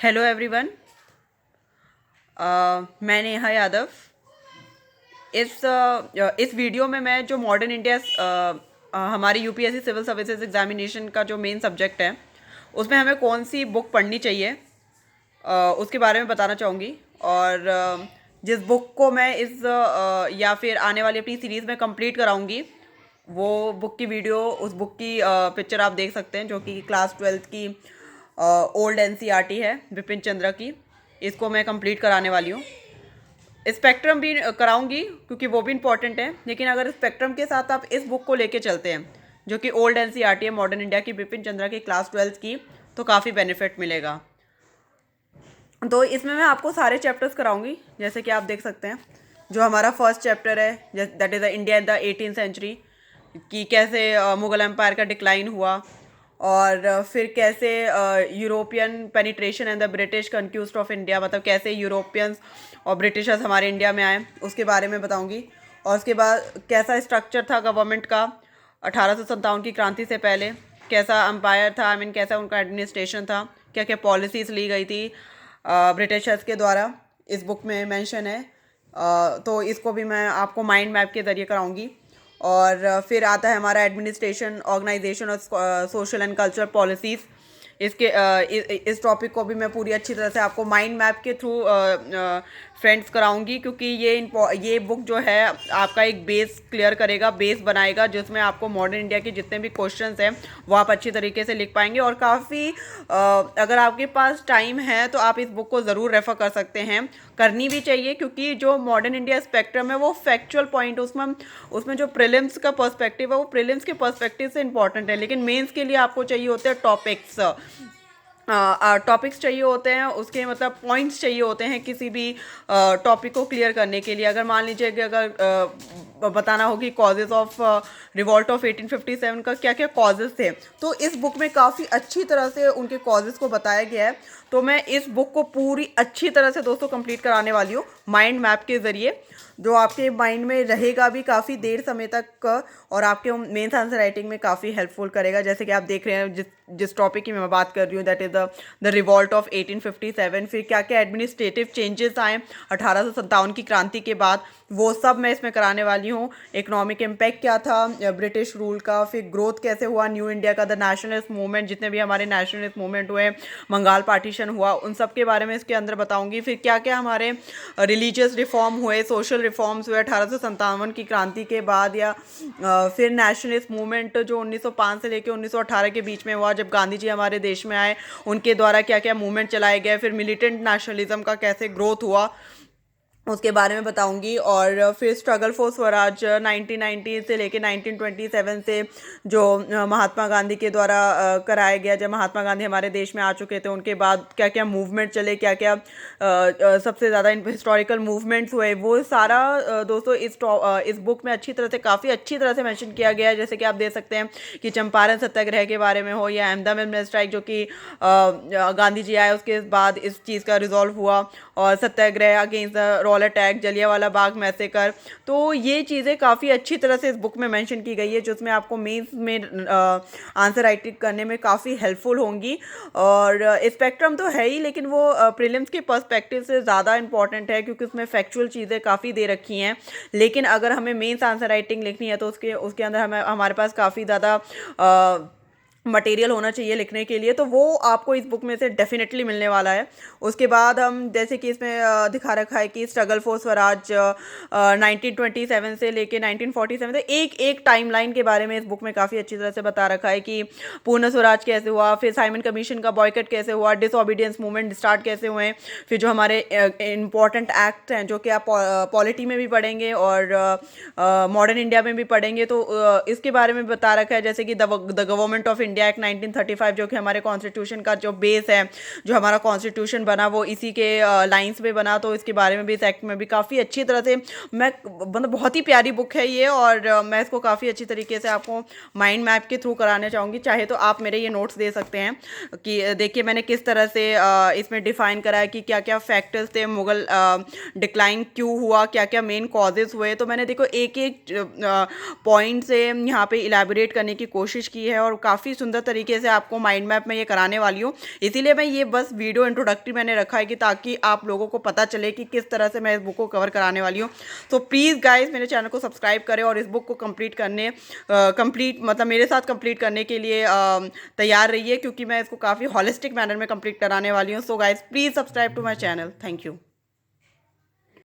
Hello everyone. मैं नेहा यादव। इस video में मैं जो मॉडर्न इंडिया हमारी यूपीएससी सिविल सर्विसेज एग्जामिनेशन का जो मेन सब्जेक्ट है उसमें हमें कौन सी बुक पढ़नी चाहिए उसके बारे में बताना चाहूँगी। और जिस बुक को मैं या फिर आने वाली अपनी सीरीज़ में कंप्लीट कराऊंगी वो बुक की वीडियो, उस बुक की पिक्चर आप देख सकते हैं, जो कि क्लास 12th की ओल्ड एनसीईआरटी है विपिन चंद्रा की। इसको मैं कंप्लीट कराने वाली हूँ। स्पेक्ट्रम भी कराऊंगी क्योंकि वो भी इम्पॉर्टेंट है, लेकिन अगर स्पेक्ट्रम के साथ आप इस बुक को लेके चलते हैं जो कि ओल्ड एनसीईआरटी है मॉडर्न इंडिया की विपिन चंद्रा की क्लास 12th की, तो काफ़ी बेनिफिट मिलेगा। तो इसमें मैं आपको सारे चैप्टर्स कराऊंगी। जैसे कि आप देख सकते हैं, जो हमारा फर्स्ट चैप्टर है that is the India in the 18th century, कि कैसे मुगल एम्पायर का डिक्लाइन हुआ, और फिर कैसे European penetration and the British conquest of India, मतलब कैसे यूरोपियंस और ब्रिटिशर्स हमारे इंडिया में आए, उसके बारे में बताऊंगी। और उसके बाद कैसा स्ट्रक्चर था गवर्नमेंट का 1857 की क्रांति से पहले, कैसा अम्पायर था, आई मीन कैसा उनका एडमिनिस्ट्रेशन था, क्या क्या पॉलिसीज़ ली गई थी ब्रिटिशर्स के द्वारा, इस बुक में मेंशन है। तो इसको भी मैं आपको माइंड मैप के ज़रिए कराऊंगी। और फिर आता है हमारा एडमिनिस्ट्रेशन, ऑर्गेनाइजेशन और सोशल एंड कल्चरल पॉलिसीज़। इस टॉपिक को भी मैं पूरी अच्छी तरह से आपको माइंड मैप के थ्रू फ्रेंड्स कराऊंगी, क्योंकि ये बुक जो है आपका एक बेस क्लियर करेगा, बेस बनाएगा, जिसमें आपको मॉडर्न इंडिया के जितने भी क्वेश्चंस हैं वो आप अच्छी तरीके से लिख पाएंगे। और काफ़ी अगर आपके पास टाइम है तो आप इस बुक को ज़रूर रेफ़र कर सकते हैं, करनी भी चाहिए, क्योंकि जो मॉडर्न इंडिया स्पेक्ट्रम है वो फैक्चुअल पॉइंट, उसमें जो प्रीलिम्स का पर्सपेक्टिव है वो प्रीलिम्स के पर्सपेक्टिव से इंपॉर्टेंट है, लेकिन मेंस के लिए आपको चाहिए होते हैं टॉपिक्स चाहिए होते हैं, उसके मतलब पॉइंट्स चाहिए होते हैं किसी भी टॉपिक को क्लियर करने के लिए। अगर मान लीजिए कि अगर बताना हो कि कॉजेज़ ऑफ रिवॉल्ट ऑफ 1857 का क्या क्या कॉजेज़ थे, तो इस बुक में काफ़ी अच्छी तरह से उनके कॉजेज़ को बताया गया है। तो मैं इस बुक को पूरी अच्छी तरह से दोस्तों कंप्लीट कराने वाली हूँ माइंड मैप के ज़रिए, जो आपके माइंड में रहेगा भी काफ़ी देर समय तक, और आपके मेंस आंसर राइटिंग में काफ़ी हेल्पफुल करेगा। जैसे कि आप देख रहे हैं जिस टॉपिक की मैं बात कर रही हूँ, that is the revolt of 1857। फिर क्या क्या एडमिनिस्ट्रेटिव चेंजेस आए 1857 की क्रांति के बाद, वो सब मैं इसमें कराने वाली हूँ। इकोनॉमिक इम्पैक्ट क्या था ब्रिटिश रूल का, फिर ग्रोथ कैसे हुआ न्यू इंडिया का, द नेशनलिस्ट मूवमेंट, जितने भी हमारे नेशनलिस्ट मूवमेंट हुए, बंगाल पार्टीशन हुआ, उन सब के बारे में इसके अंदर बताऊंगी। फिर क्या क्या हमारे रिलीजियस रिफॉर्म हुए, सोशल रिफॉर्म्स हुए 1857 की क्रांति के बाद, या फिर नेशनलिस्ट मूवमेंट जो 1905 से लेकर 1918 के बीच में हुआ, जब गांधी जी हमारे देश में आए, उनके द्वारा क्या क्या मूवमेंट चलाए गए, फिर मिलिटेंट नेशनलिज्म का कैसे ग्रोथ हुआ, उसके बारे में बताऊंगी। और फिर स्ट्रगल फॉर स्वराज 1990 से लेके 1927 से जो महात्मा गांधी के द्वारा कराया गया, जब महात्मा गांधी हमारे देश में आ चुके थे, उनके बाद क्या क्या मूवमेंट चले, क्या क्या सबसे ज़्यादा हिस्टोरिकल मूवमेंट्स हुए, वो सारा दोस्तों इस बुक में अच्छी तरह से, काफ़ी अच्छी तरह से मेंशन किया गया है। जैसे कि आप देख सकते हैं कि चंपारण सत्याग्रह के बारे में हो, या अहमदाबाद मिल स्ट्राइक, जो कि गांधी जी आए उसके बाद इस चीज़ का रिजॉल्व हुआ, और सत्याग्रह अगेंस्ट द रॉल अटैक, जलियांवाला बाग मैसेकर। तो ये चीज़ें काफ़ी अच्छी तरह से इस बुक में मेंशन की गई है, जो उसमें आपको मेंस में आंसर राइटिंग करने में काफ़ी हेल्पफुल होंगी। और स्पेक्ट्रम तो है ही, लेकिन वो प्रीलिम्स के पर्सपेक्टिव से ज़्यादा इंपॉर्टेंट है, क्योंकि उसमें फैक्चुअल चीज़ें काफ़ी दे रखी हैं। लेकिन अगर हमें मेंस आंसर राइटिंग लिखनी है तो उसके अंदर हमारे पास काफ़ी ज़्यादा मटेरियल होना चाहिए लिखने के लिए, तो वो आपको इस बुक में से डेफिनेटली मिलने वाला है। उसके बाद हम जैसे कि इसमें दिखा रखा है कि स्ट्रगल फॉर स्वराज 1927 से लेके 1947 तक एक एक टाइमलाइन के बारे में इस बुक में काफ़ी अच्छी तरह से बता रखा है कि पूर्ण स्वराज कैसे हुआ, फिर साइमन कमीशन का बॉयकट कैसे हुआ, डिसओबीडियंस मूवमेंट स्टार्ट कैसे हुए, फिर जो हमारे इंपॉर्टेंट एक्ट हैं जो कि आप पॉलिटी में भी पढ़ेंगे और मॉडर्न इंडिया में भी पढ़ेंगे, तो इसके बारे में बता रखा है। जैसे कि the government of India act 1935, जो कि हमारे कॉन्स्टिट्यूशन का जो बेस है, जो हमारा कॉन्स्टिट्यूशन बना वो इसी के लाइंस पे बना, तो इसके बारे में भी, इस एक्ट में भी काफ़ी अच्छी तरह से मतलब बहुत ही प्यारी बुक है ये, और मैं इसको काफ़ी अच्छी तरीके से आपको माइंड मैप के थ्रू कराने चाहूँगी। चाहे तो आप मेरे ये नोट्स दे सकते हैं कि देखिए मैंने किस तरह से इसमें डिफाइन करा है कि क्या क्या फैक्टर्स थे, मुगल डिक्लाइन क्यों हुआ, क्या क्या मेन कॉजेज़ हुए। तो मैंने देखो एक एक पॉइंट से यहाँ पे इलेबोरेट करने की कोशिश की है, और काफ़ी सुंदर तरीके से आपको माइंड मैप में ये कराने वाली हूँ। इसीलिए मैं ये बस वीडियो इंट्रोडक्टरी मैंने रखा है कि ताकि आप लोगों को पता चले कि किस तरह से मैं इस बुक को कवर कराने वाली हूँ। तो प्लीज़ गाइज मेरे चैनल को सब्सक्राइब करें और इस बुक को कंप्लीट मतलब मेरे साथ कंप्लीट करने के लिए तैयार रहिए, क्योंकि मैं इसको काफ़ी हॉलिस्टिक मैनर में कंप्लीट कराने वाली हूँ। So guys please subscribe to my channel. Thank you.